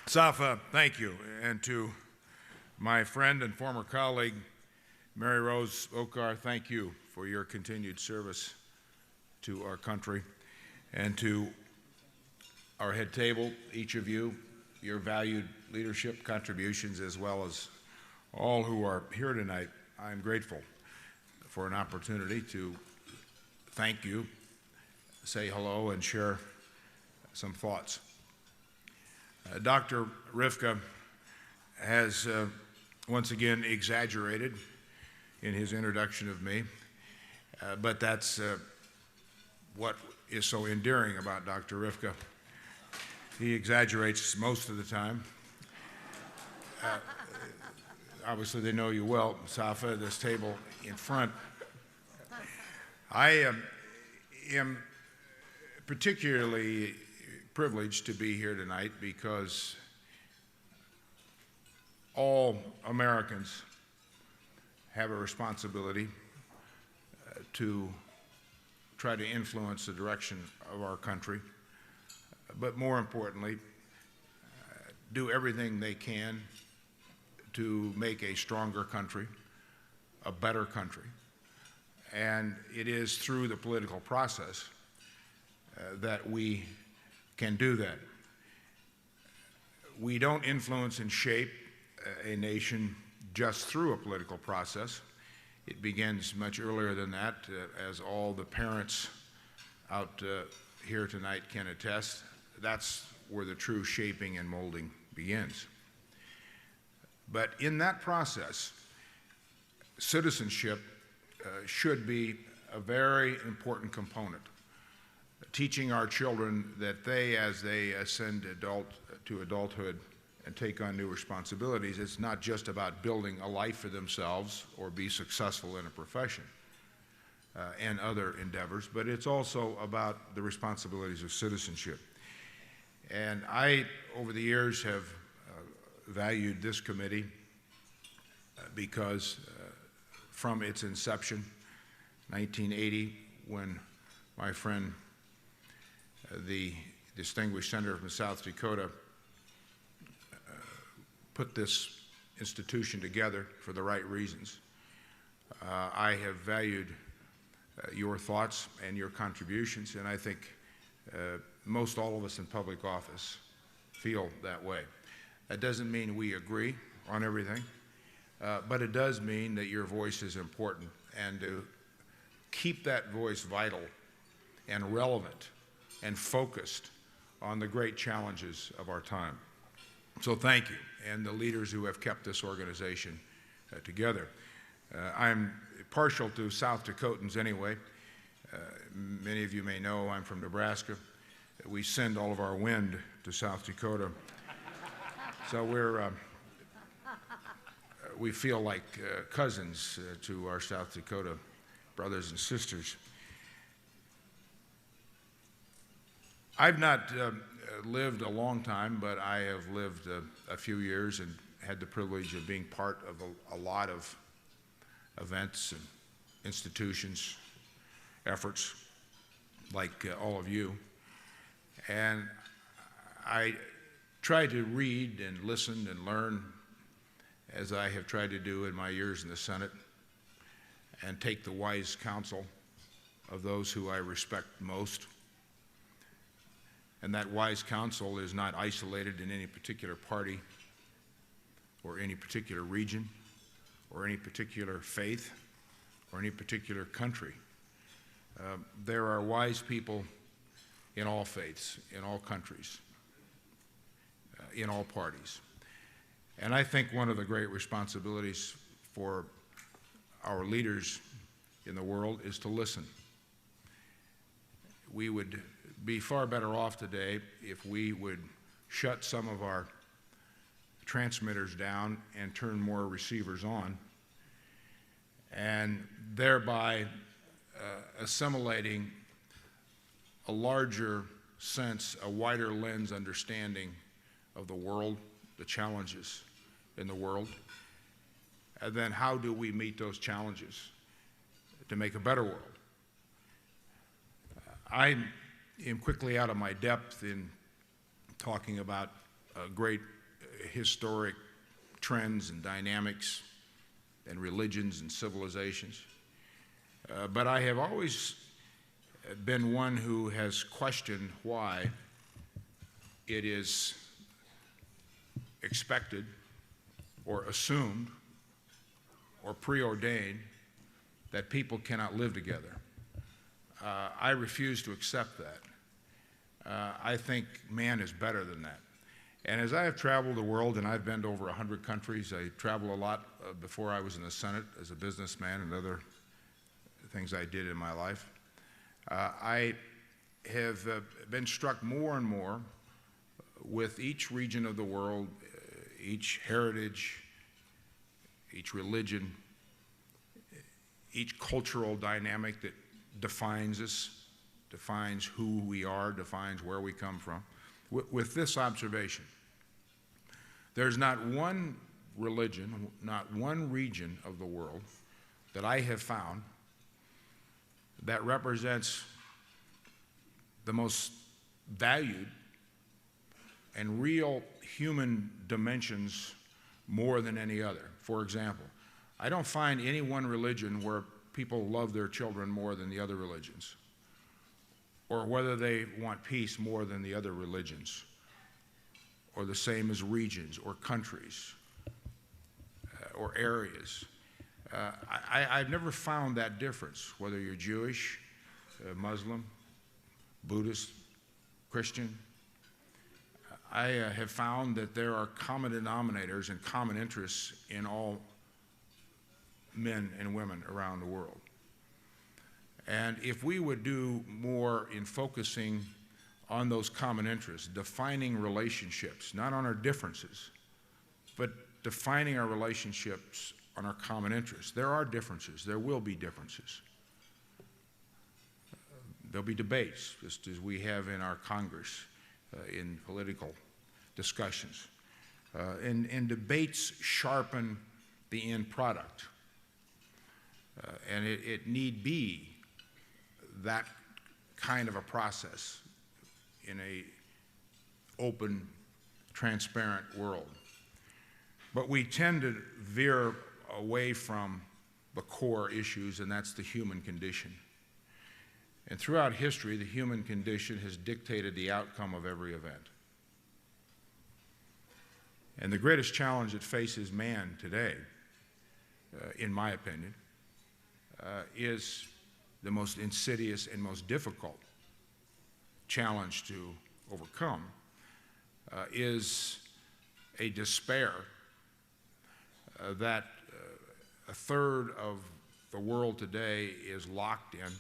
Safa, thank you. And to my friend and former colleague, Mary Rose Okar, thank you for your continued service to our country. And to our head table, each of you, your valued leadership contributions, as well as all who are here tonight, I'm grateful for an opportunity to thank you, say hello, and share some thoughts. Dr. Rivka has once again exaggerated in his introduction of me, but that's what is so endearing about Dr. Rivka. He exaggerates most of the time. Obviously, they know you well, Safa, this table in front. I am particularly privileged to be here tonight because all Americans have a responsibility to try to influence the direction of our country, but more importantly, do everything they can to make a stronger country, a better country. And it is through the political process that we can do that. We don't influence and shape a nation just through a political process. It begins much earlier than that, as all the parents out here tonight can attest. That's where the true shaping and molding begins. But in that process, citizenship should be a very important component. Teaching our children that they, as they ascend to adulthood and take on new responsibilities, it's not just about building a life for themselves or be successful in a profession and other endeavors, but it's also about the responsibilities of citizenship. And I, over the years, have valued this committee because from its inception, 1980, when my friend, the distinguished senator from South Dakota, put this institution together for the right reasons, I have valued your thoughts and your contributions, and I think most all of us in public office feel that way. That doesn't mean we agree on everything, but it does mean that your voice is important, and to keep that voice vital and relevant and focused on the great challenges of our time. So thank you, and the leaders who have kept this organization together. I'm partial to South Dakotans anyway. Many of you may know I'm from Nebraska. We send all of our wind to South Dakota. So we feel like cousins to our South Dakota brothers and sisters. I've not lived a long time, but I have lived a few years and had the privilege of being part of a lot of events and institutions, efforts, like all of you. And I try to read and listen and learn, as I have tried to do in my years in the Senate, and take the wise counsel of those who I respect most. And that wise counsel is not isolated in any particular party or any particular region or any particular faith or any particular country. There are wise people in all faiths, in all countries, in all parties. And I think one of the great responsibilities for our leaders in the world is to listen. We would be far better off today if we would shut some of our transmitters down and turn more receivers on, and thereby assimilating a larger sense, a wider lens understanding of the world, the challenges in the world, and then how do we meet those challenges to make a better world. I am quickly out of my depth in talking about great historic trends and dynamics and religions and civilizations. But I have always been one who has questioned why it is expected or assumed or preordained that people cannot live together. I refuse to accept that. I think man is better than that. And as I have traveled the world, and I've been to over 100 countries, I traveled a lot before I was in the Senate as a businessman and other things I did in my life. I have been struck more and more with each region of the world, each heritage, each religion, each cultural dynamic that defines us, defines who we are, defines where we come from, with this observation. There's not one religion, not one region of the world that I have found that represents the most valued and real human dimensions more than any other. For example, I don't find any one religion where people love their children more than the other religions, or whether they want peace more than the other religions, or the same as regions or countries or areas. I've never found that difference, whether you're Jewish, Muslim, Buddhist, Christian. I have found that there are common denominators and common interests in all men and women around the world. And if we would do more in focusing on those common interests, defining relationships, not on our differences, but defining our relationships on our common interests. There are differences. There will be differences. There'll be debates, just as we have in our Congress, in political discussions. And debates sharpen the end product. And it need be that kind of a process in a open, transparent world. But we tend to veer away from the core issues, and that's the human condition. And throughout history, the human condition has dictated the outcome of every event. And the greatest challenge that faces man today, in my opinion, is the most insidious and most difficult challenge to overcome, is a despair that a third of the world today is locked in,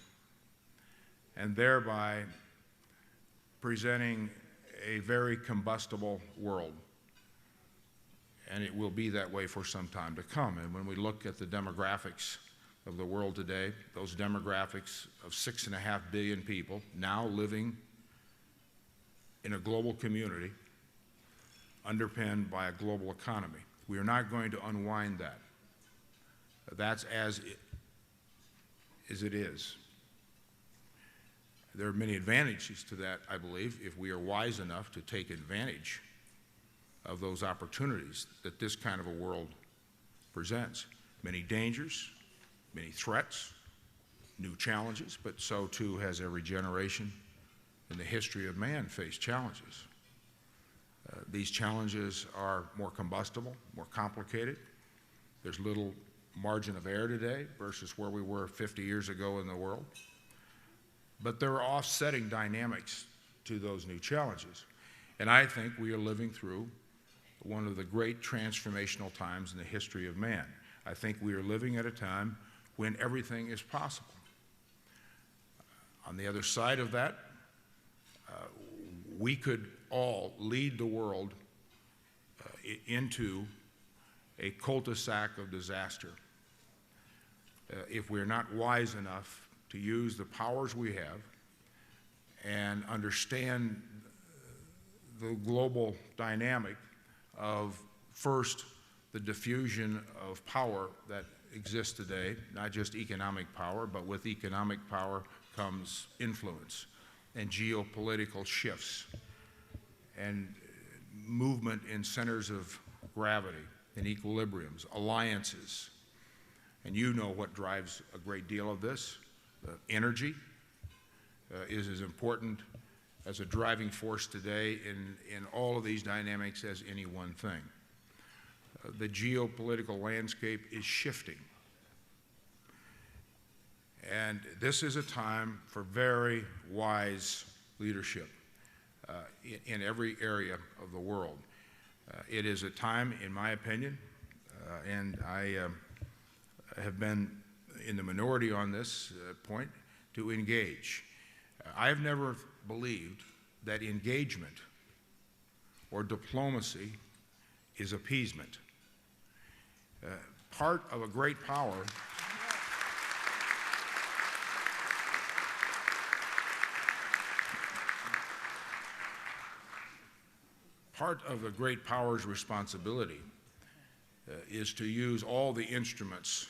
and thereby presenting a very combustible world. And it will be that way for some time to come. And when we look at the demographics of the world today, those demographics of 6.5 billion people now living in a global community underpinned by a global economy. We are not going to unwind that. That's as it is. There are many advantages to that, I believe, if we are wise enough to take advantage of those opportunities that this kind of a world presents. Many dangers, many threats, new challenges, but so too has every generation in the history of man faced challenges. These challenges are more combustible, more complicated. There's little margin of error today versus where we were 50 years ago in the world. But there are offsetting dynamics to those new challenges. And I think we are living through one of the great transformational times in the history of man. I think we are living at a time when everything is possible. On the other side of that, we could all lead the world into a cul-de-sac of disaster if we're not wise enough to use the powers we have and understand the global dynamic of, first, the diffusion of power that exists today, not just economic power, but with economic power comes influence and geopolitical shifts. and movement in centers of gravity and equilibriums, alliances. And you know what drives a great deal of this. Energy is as important as a driving force today in all of these dynamics as any one thing. The geopolitical landscape is shifting. And this is a time for very wise leadership in every area of the world. It is a time, in my opinion, and I have been in the minority on this point, to engage. I have never believed that engagement or diplomacy is appeasement. Part of a great power part of a great power's responsibility is to use all the instruments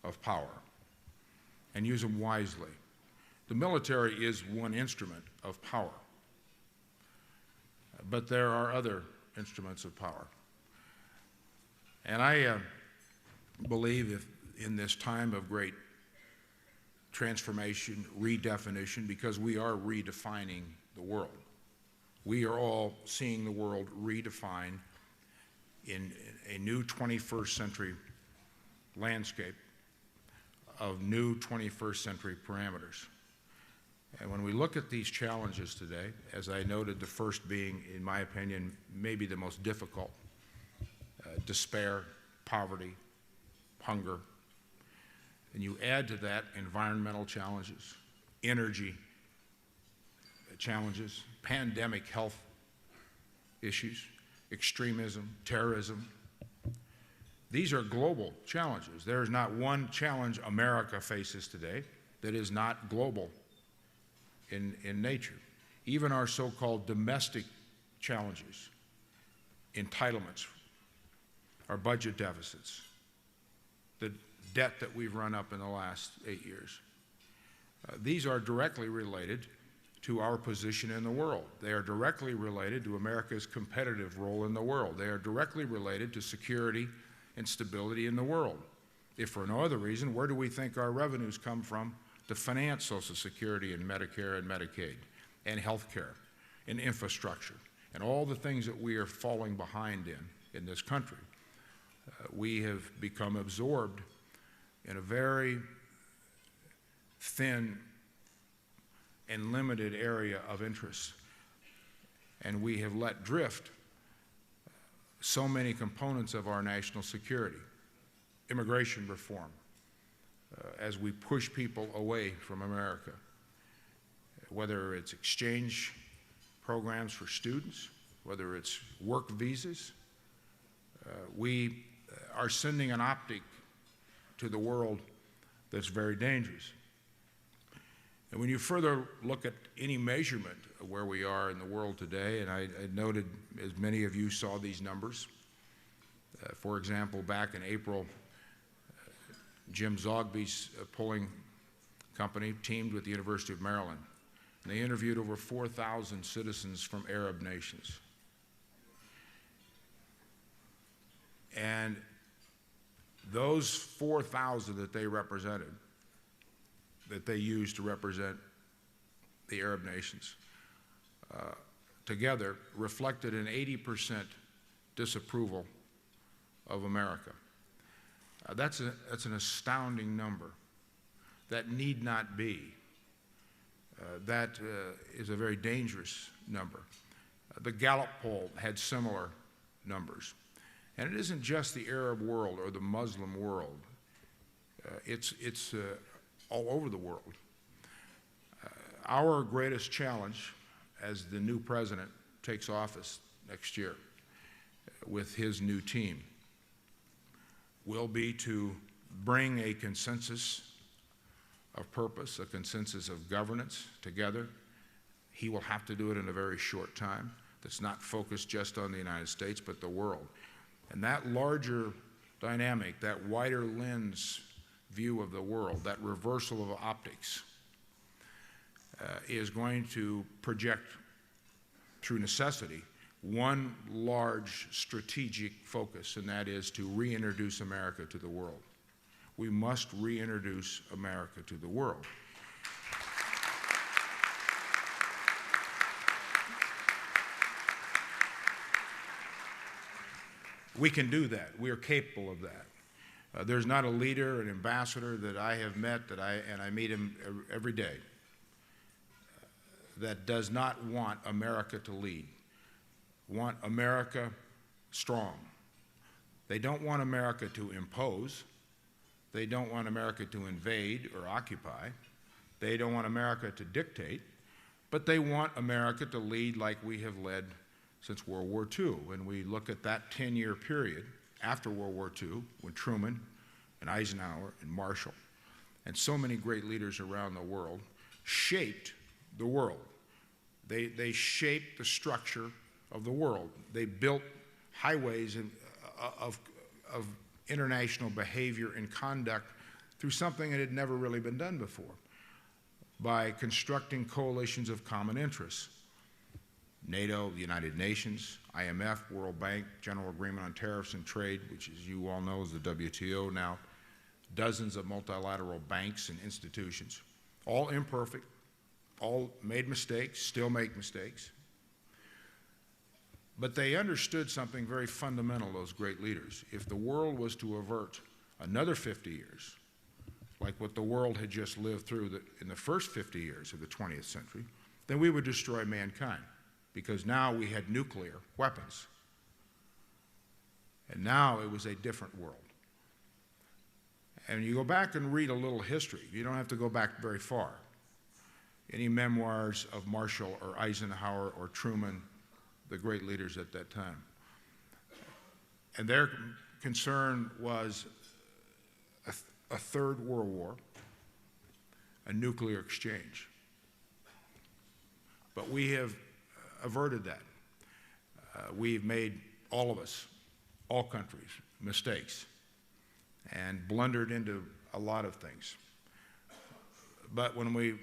of power and use them wisely. The military is one instrument of power, but there are other instruments of power. And I believe if in this time of great transformation, redefinition, because we are redefining the world. We are all seeing the world redefined in a new 21st century landscape of new 21st century parameters. And when we look at these challenges today, as I noted, the first being, in my opinion, maybe the most difficult, despair, poverty, hunger, and you add to that environmental challenges, energy challenges, pandemic health issues, extremism, terrorism. These are global challenges. There is not one challenge America faces today that is not global in nature. Even our so-called domestic challenges, entitlements, our budget deficits, the debt that we've run up in the last 8 years. These are directly related to our position in the world. They are directly related to America's competitive role in the world. They are directly related to security and stability in the world. If for no other reason, where do we think our revenues come from to finance Social Security and Medicare and Medicaid and health care and infrastructure and all the things that we are falling behind in this country? We have become absorbed in a very thin and limited area of interest. And we have let drift so many components of our national security. Immigration reform, as we push people away from America, whether it's exchange programs for students, whether it's work visas, we are sending an optic to the world that's very dangerous. And when you further look at any measurement of where we are in the world today, and I noted, as many of you saw these numbers, for example, back in April, Jim Zogby's polling company teamed with the University of Maryland, and they interviewed over 4,000 citizens from Arab nations. And those 4,000 that they represented, that they used to represent the Arab nations, together reflected an 80% disapproval of America. That's an astounding number. That need not be. That is a very dangerous number. The Gallup poll had similar numbers. And it isn't just the Arab world or the Muslim world. It's all over the world. Our greatest challenge as the new president takes office next year with his new team will be to bring a consensus of purpose, a consensus of governance together. He will have to do it in a very short time. That's not focused just on the United States, but the world. And that larger dynamic, that wider lens view of the world, that reversal of optics, is going to project through necessity, one large strategic focus, and that is to reintroduce America to the world. We must reintroduce America to the world. We can do that. We are capable of that. There's not a leader, an ambassador that I have met, and I meet him every day, that does not want America to lead, want America strong. They don't want America to impose. They don't want America to invade or occupy. They don't want America to dictate, but they want America to lead like we have led since World War II. When we look at that 10-year period after World War II, when Truman and Eisenhower and Marshall and so many great leaders around the world shaped the world. They shaped the structure of the world. They built highways of international behavior and conduct through something that had never really been done before, by constructing coalitions of common interests. NATO, the United Nations, IMF, World Bank, General Agreement on Tariffs and Trade, which, as you all know, is the WTO now, dozens of multilateral banks and institutions, all imperfect, all made mistakes, still make mistakes. But they understood something very fundamental, those great leaders. If the world was to avert another 50 years, like what the world had just lived through in the first 50 years of the 20th century, then we would destroy mankind, because now we had nuclear weapons. And now it was a different world. And you go back and read a little history. You don't have to go back very far. Any memoirs of Marshall or Eisenhower or Truman, the great leaders at that time. And their concern was a third world war, a nuclear exchange. But we have averted that. We've made, all of us, all countries, mistakes and blundered into a lot of things. But when we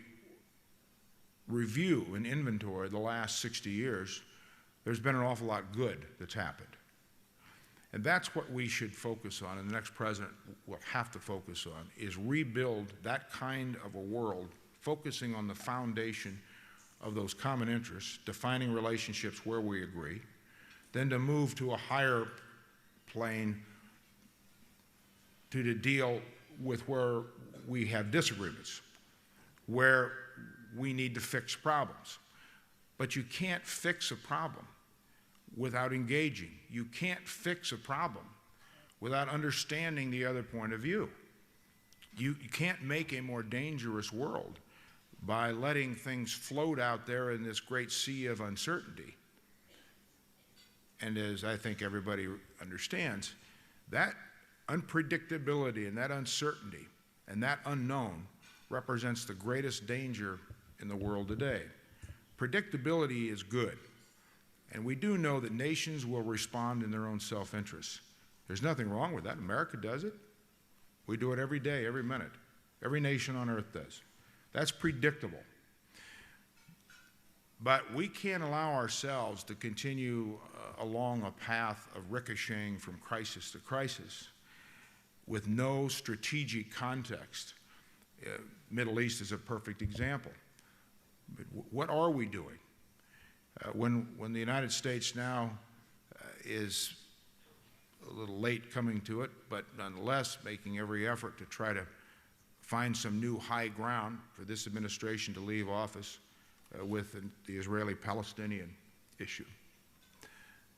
review and inventory the last 60 years, there's been an awful lot good that's happened. And that's what we should focus on, and the next president will have to focus on, is rebuild that kind of a world, focusing on the foundation of those common interests, defining relationships where we agree, then to move to a higher plane to deal with where we have disagreements, where we need to fix problems. But you can't fix a problem without engaging. You can't fix a problem without understanding the other point of view. You can't make a more dangerous world by letting things float out there in this great sea of uncertainty. And as I think everybody understands, that unpredictability and that uncertainty and that unknown represents the greatest danger in the world today. Predictability is good, and we do know that nations will respond in their own self-interest. There's nothing wrong with that. America does it. We do it every day, every minute. Every nation on earth does. That's predictable. But we can't allow ourselves to continue along a path of ricocheting from crisis to crisis with no strategic context. Middle East is a perfect example. But what are we doing? When the United States now is a little late coming to it, but nonetheless making every effort to try to find some new high ground for this administration to leave office with the Israeli-Palestinian issue.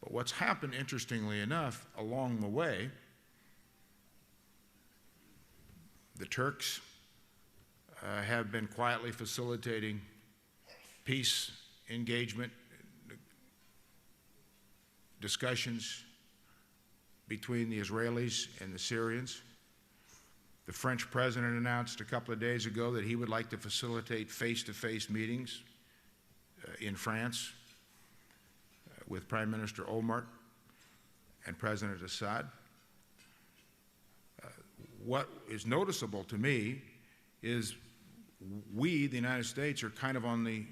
But what's happened, interestingly enough, along the way, the Turks have been quietly facilitating peace engagement, discussions between the Israelis and the Syrians. The French president announced a couple of days ago that he would like to facilitate face-to-face meetings in France with Prime Minister Olmert and President Assad. What is noticeable to me is we, the United States, are kind of on the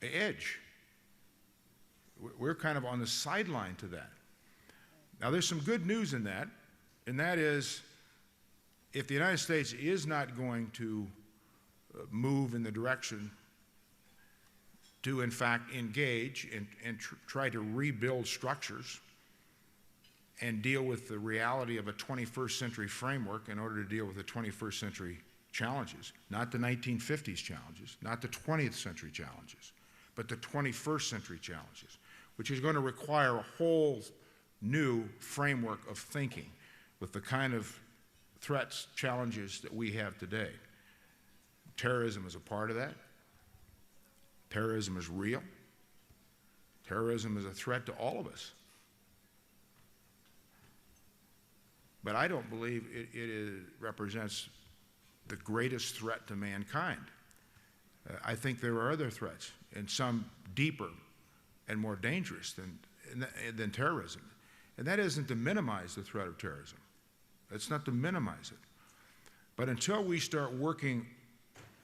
edge. We're kind of on the sideline to that. Now, there's some good news in that, and that is if the United States is not going to move in the direction to, in fact, engage and try to rebuild structures and deal with the reality of a 21st century framework in order to deal with the 21st century challenges, not the 1950s challenges, not the 20th century challenges, but the 21st century challenges, which is going to require a whole new framework of thinking with the kind of threats, challenges that we have today. Terrorism is a part of that. Terrorism is real. Terrorism is a threat to all of us. But I don't believe it represents the greatest threat to mankind. I think there are other threats, and some deeper and more dangerous than terrorism. And that isn't to minimize the threat of terrorism. It's not to minimize it. But until we start working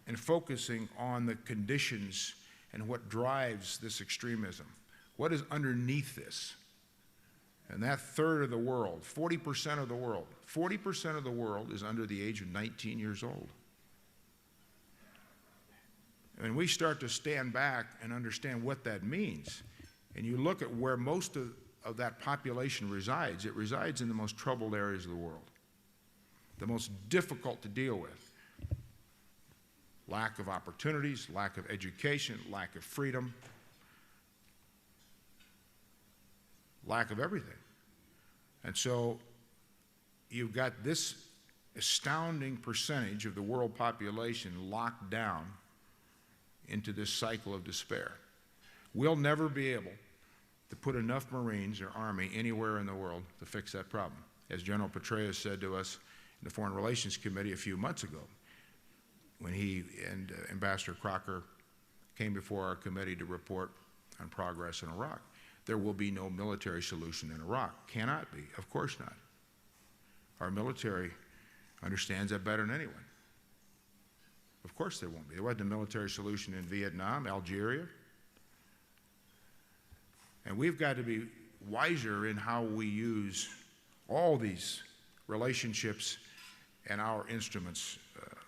and focusing on the conditions and what drives this extremism, what is underneath this, and that third of the world, 40% of the world, 40% of the world is under the age of 19 years old. And we start to stand back and understand what that means, and you look at where most of that population resides, it resides in the most troubled areas of the world, the most difficult to deal with. Lack of opportunities, lack of education, lack of freedom, lack of everything. And so you've got this astounding percentage of the world population locked down into this cycle of despair. We'll never be able to put enough Marines or Army anywhere in the world to fix that problem. As General Petraeus said to us in the Foreign Relations Committee a few months ago, when he and Ambassador Crocker came before our committee to report on progress in Iraq. There will be no military solution in Iraq. Cannot be, of course not. Our military understands that better than anyone. Of course there won't be. There wasn't a military solution in Vietnam, Algeria. And we've got to be wiser in how we use all these relationships and our instruments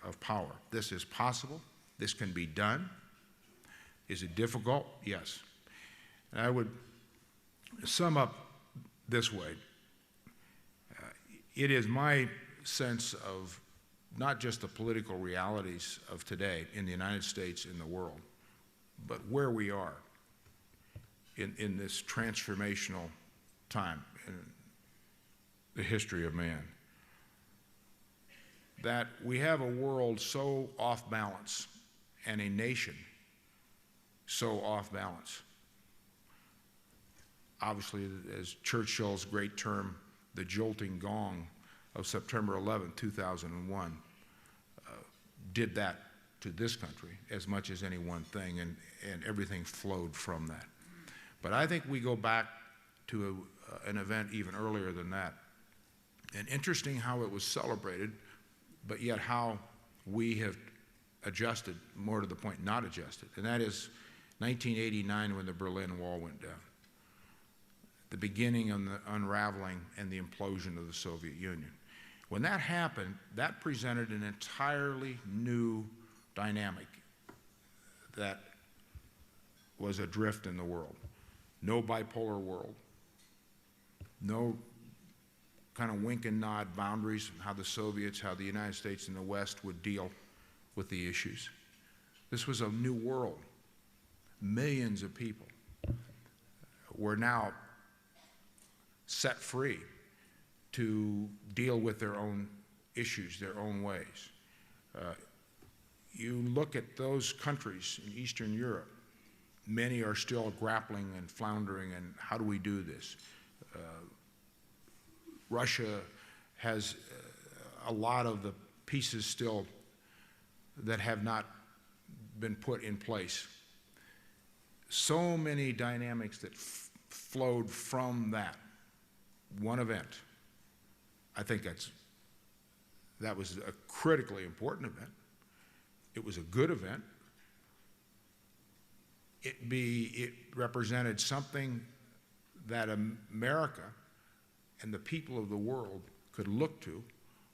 of power. This is possible. This can be done. Is it difficult? Yes. And I would sum up this way. It is my sense of not just the political realities of today in the United States, in the world, but where we are in this transformational time in the history of man, that we have a world so off balance and a nation so off balance. Obviously, as Churchill's great term, the jolting gong of September 11, 2001, did that to this country as much as any one thing, and everything flowed from that. But I think we go back to an event even earlier than that. And interesting how it was celebrated, but yet how we have adjusted, more to the point, not adjusted. And that is 1989 when the Berlin Wall went down. The beginning of the unraveling and the implosion of the Soviet Union. When that happened, that presented an entirely new dynamic that was adrift in the world. No bipolar world, no kind of wink and nod boundaries, how the Soviets, how the United States and the West would deal with the issues. This was a new world. Millions of people were now set free to deal with their own issues, their own ways. You look at those countries in Eastern Europe, many are still grappling and floundering, and how do we do this? Russia has a lot of the pieces still that have not been put in place. So many dynamics that flowed from that one event. I think that was a critically important event. It was a good event. it represented something that America and the people of the world could look to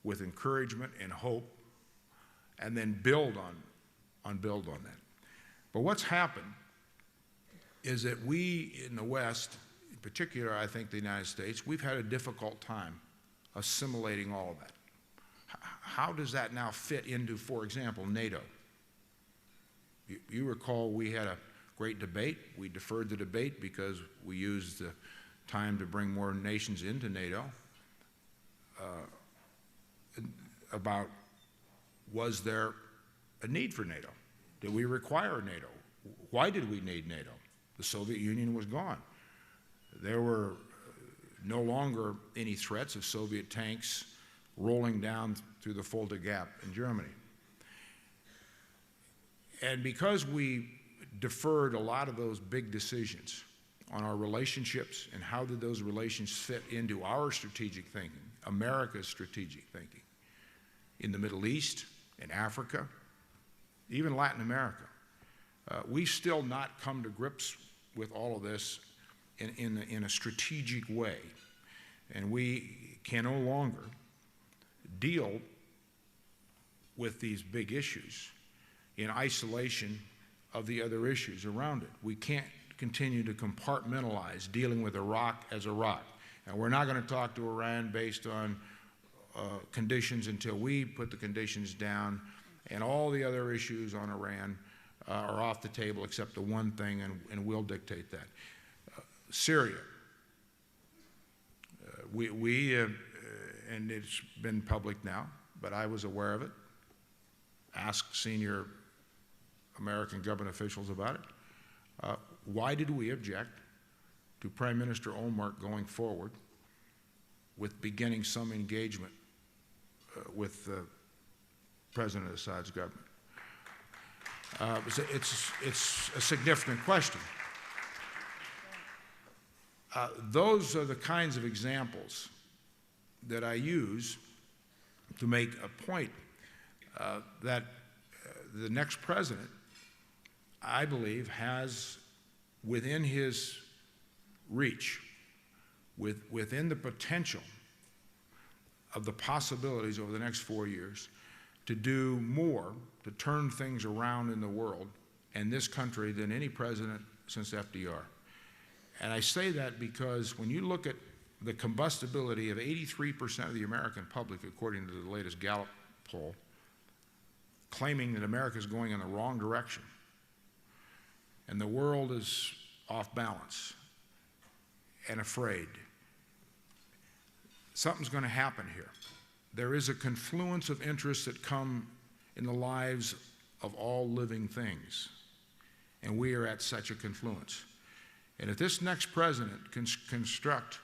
with encouragement and hope, and then build on that. But what's happened is that we in the West, in particular, I think the United States, we've had a difficult time assimilating all of that. How does that now fit into, for example, NATO? You recall we had a great debate. We deferred the debate because we used the time to bring more nations into NATO, about was there a need for NATO? Did we require NATO? Why did we need NATO? The Soviet Union was gone. There were no longer any threats of Soviet tanks rolling down through the Fulda Gap in Germany. And because we deferred a lot of those big decisions on our relationships and how did those relations fit into our strategic thinking, America's strategic thinking, in the Middle East, in Africa, even Latin America, we've still not come to grips with all of this in a strategic way. And we can no longer deal with these big issues in isolation of the other issues around it. We can't continue to compartmentalize dealing with Iraq as Iraq. And we're not going to talk to Iran based on conditions until we put the conditions down, and all the other issues on Iran are off the table except the one thing, and we'll dictate that. Syria. And it's been public now, but I was aware of it, asked senior American government officials about it. Why did we object to Prime Minister Omar going forward with beginning some engagement with President Assad's government? It's a significant question. Those are the kinds of examples that I use to make a point that the next president, I believe, has within his reach, within the potential of the possibilities over the next 4 years, to do more to turn things around in the world and this country than any president since FDR. And I say that because when you look at the combustibility of 83% of the American public, according to the latest Gallup poll, claiming that America is going in the wrong direction and the world is off balance and afraid, something's going to happen here. There is a confluence of interests that come in the lives of all living things, and we are at such a confluence. And if this next president can construct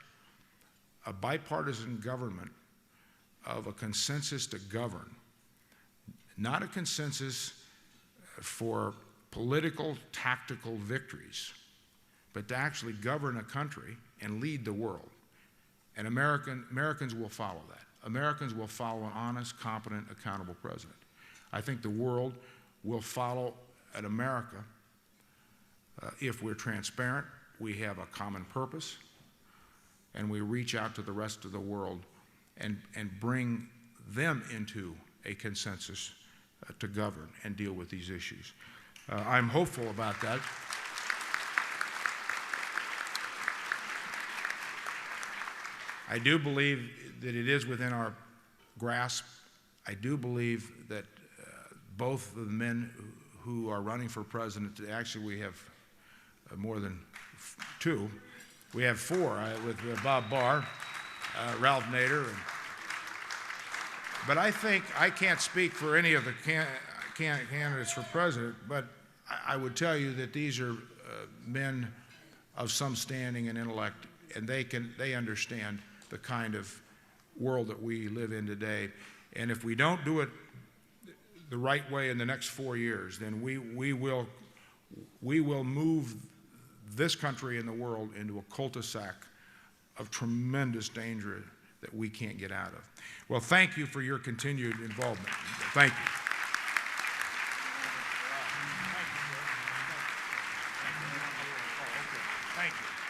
a bipartisan government of a consensus to govern, not a consensus for political, tactical victories, but to actually govern a country and lead the world. And Americans will follow that. Americans will follow an honest, competent, accountable president. I think the world will follow an America if we're transparent, we have a common purpose, and we reach out to the rest of the world and bring them into a consensus to govern and deal with these issues. I'm hopeful about that. I do believe that it is within our grasp. I do believe that both of the men who are running for president, actually we have more than two. We have four with Bob Barr, Ralph Nader. But I think I can't speak for any of the candidates for president, but I would tell you that these are men of some standing and intellect, and they understand the kind of world that we live in today. And if we don't do it the right way in the next 4 years, then we will move this country and the world into a cul-de-sac of tremendous danger that we can't get out of. Well, thank you for your continued involvement. Thank you. Thank you.